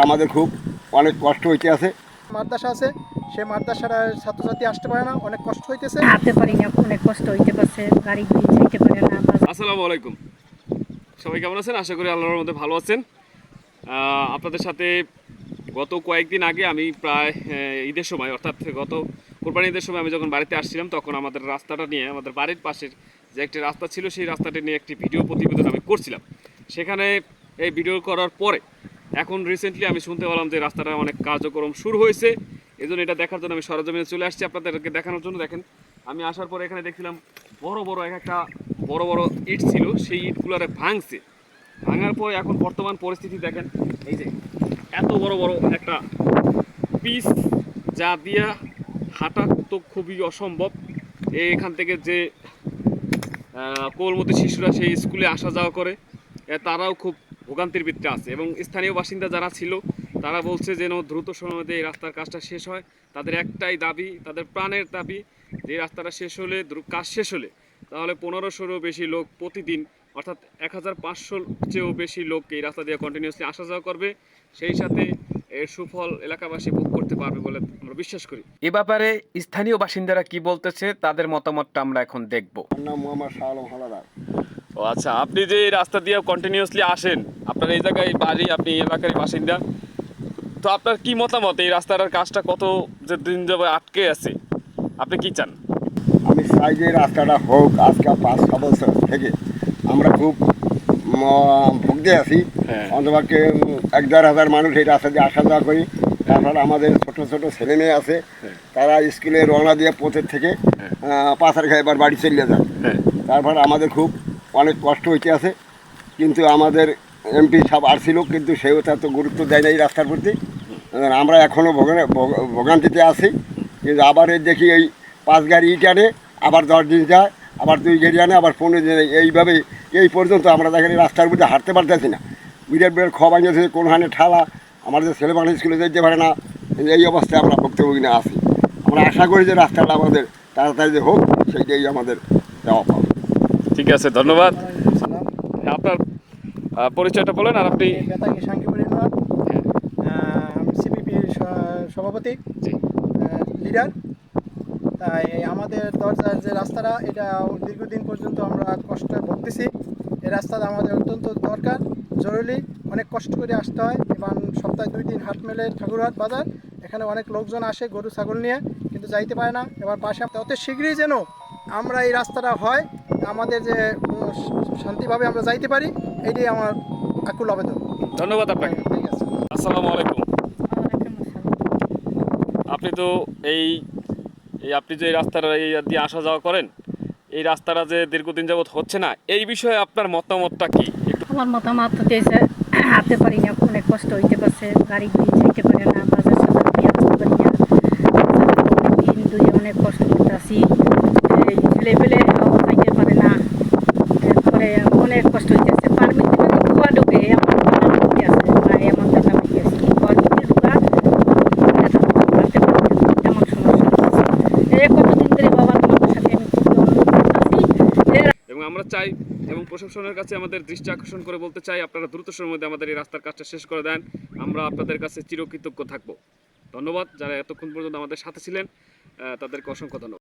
আমাদের খুব অনেক কষ্ট হইতে আছে। মাদ্রাসা আছে, সে মাদ্রাসার ছাত্রছাত্রী আসতে পারে না, অনেক কষ্ট হইতেছে। আসতে পারি না, অনেক কষ্ট হইতে পারছে, গাড়ি ঘুরে যেতে পারে না। আসসালামু আলাইকুম, সবাই কেমন আছেন? আশা করি আল্লাহর মধ্যে ভালো আছেন। আপনাদের সাথে গত কয়েকদিন আগে আমি প্রায় ঈদের সময়, অর্থাৎ গত কোরবানি ঈদের সময় আমি যখন বাড়িতে আসছিলাম, তখন আমাদের রাস্তাটা নিয়ে, আমাদের বাড়ির পাশের যে একটি রাস্তা ছিল সেই রাস্তাটা নিয়ে একটি ভিডিও প্রতিবেদন আমি করছিলাম। সেখানে এই ভিডিও করার পরে এখন রিসেন্টলি আমি শুনতে পেলাম যে রাস্তাটা অনেক কার্যক্রম শুরু হয়েছে। এই জন্য এটা দেখার জন্য আমি সরজমিনে চলে আসছি আপনাদেরকে দেখানোর জন্য। দেখেন, আমি আসার পরে এখানে দেখছিলাম বড় বড় একটা বড় বড় ইট ছিল, সেই ইটগুলোরে ভাঙছে। ভাঙার পরে এখন বর্তমান পরিস্থিতি দেখেন, এই যে এত বড় বড় একটা পিস, যা দিয়া হাঁটা তো খুবই অসম্ভব। এখান থেকে যে কোমলমতি শিশুরা সেই স্কুলে আসা যাওয়া করে, তারাও খুব ভোগান্তির ভিতরে আছে। এবং স্থানীয় বাসিন্দা যারা ছিল তারা বলছে যেন দ্রুত সময়ে এই রাস্তার কাজটা শেষ হয়। তাদের একটাই দাবি, তাদের প্রাণের দাবি, যে রাস্তাটা শেষ হলে, কাজ শেষ হলে তাহলে 1500-ও বেশি লোক প্রতিদিন, অর্থাৎ 1500-র চেয়েও বেশি লোক এই রাস্তা দিয়ে কন্টিনিউসলি আসা যাওয়া করবে। সেই সাথে এর সুফল এলাকাবাসী ভোগ করতে পারবে বলে আমরা বিশ্বাস করি। এ ব্যাপারে স্থানীয় বাসিন্দারা কি বলতেছে, তাদের মতামতটা আমরা এখন দেখব। আমার নাম মোহাম্মদ শাহ আলম হালাদার। ও আচ্ছা, আপনি যে এই রাস্তা দিয়ে কন্টিনিউসলি আসেন, আপনার এই জায়গায় বাড়ি, আপনি এই এলাকার বাসিন্দা, তো আপনার কি মতামত? এই রাস্তাটার কাজটা কত যে দিন যাবে আটকে আছে, আপনি কি চান? আমি চাই যে রাস্তাটা হোক। আজকে 5-6 বছর থেকে আমরা খুব ভুগতে আছি। অন্তপক্ষে 1-1.5 হাজার মানুষ এই রাস্তা দিয়ে আসা যাওয়া করি। তারপর আমাদের ছোট ছোট ছেলে মেয়ে আছে, তারা স্কুলে রওনা দিয়ে পথের থেকে পাচার খেয়ে এবার বাড়ি চলে যায়। তারপর আমাদের খুব অনেক কষ্ট হইতে আছে। কিন্তু আমাদের এমপি সাহেব আসছিল, কিন্তু সেও তো গুরুত্ব দেয় না এই রাস্তার প্রতি। আমরা এখনও ভোগান্তিতে আছি। কিন্তু আবার দেখি এই 5 গাড়ি ইট আনে, আবার 10 দিন যায়, আবার 2 গাড়ি আনে, আবার 15 দিন, এইভাবে এই পর্যন্ত আমরা দেখেন রাস্তার মধ্যে হাঁটতে পারতেছি না। বিরাট বিরাট খোয়া ভাঙিয়েছে, কোনখানে ঠালা, আমাদের ছেলে মানুষ স্কুলে যেতে পারে না। এই অবস্থায় আমরা ভুক্তভোগী না আছি। আমরা আশা করি যে রাস্তাটা আমাদের তাড়াতাড়ি যে হোক, সেইটাই আমাদের দেওয়া পাবে। ঠিক আছে, ধন্যবাদ। আপনার পরিচয়টা বলেন। আর আপনি? বেতাগী সাংকিপুর ইউনিয়ন, আমি সিপিপির সভাপতি, লিডার। তাই আমাদের দরজার যে রাস্তাটা, এটা দীর্ঘদিন পর্যন্ত আমরা কষ্টে ভুগতেছি। এই রাস্তাটা আমাদের অত্যন্ত দরকার, জরুরি। অনেক কষ্ট করে আসতে হয়, এবং সপ্তাহে 2 দিন হাট মেলে, ঠাকুরহাট বাজার। এখানে অনেক লোকজন আসে গরু ছাগল নিয়ে, কিন্তু যাইতে পারে না। এবার পাশে অত শীঘ্রই যেন আমরা এই রাস্তাটা হয়, আমাদের যে শান্তিভাবে আমরা যাইতে পারি, এইটাই আমার আকুল আবেদন। ধন্যবাদ আপনাকে। ঠিক আছে। আসসালামু আলাইকুম। আপনি তো এই আপনি যে এই রাস্তাটা এই দিয়ে আসা যাওয়া করেন, এই রাস্তাটা যে দীর্ঘদিন যাবৎ হচ্ছে না, এই বিষয়ে আপনার মতামতটা কি? আমার মতামত হতেছে, আসতে পারি না, অনেক কষ্ট হইতে পারছে, গাড়ি ঘুরে যেতে পারে না, বাজার সাজার দিয়ে আসতে পারি না। দিন দুই অনেক কষ্ট করতে আসি, এই ছেলে পেলে যাইতে পারে না, এরপরে অনেক কষ্ট হইতেছে। পারমিট দিলে কুয়া ঢুকে আমার আছে, বা এমন টাকা গেছি কুয়া ঢুকে ঢুকা তেমন সমস্যা। এই কতদিন ধরে বাবার মার সাথে আমি এবং আমরা চাই, এবং প্রশাসনের কাছে আমাদের দৃষ্টি আকর্ষণ করে বলতে চাই, আপনারা দ্রুত সময়ের মধ্যে আমাদের এই রাস্তার কাজটা শেষ করে দেন। আমরা আপনাদের কাছে চিরকৃতজ্ঞ থাকব। ধন্যবাদ। যারা এতক্ষণ পর্যন্ত আমাদের সাথে ছিলেন, তাদেরকে অসংখ্য ধন্যবাদ।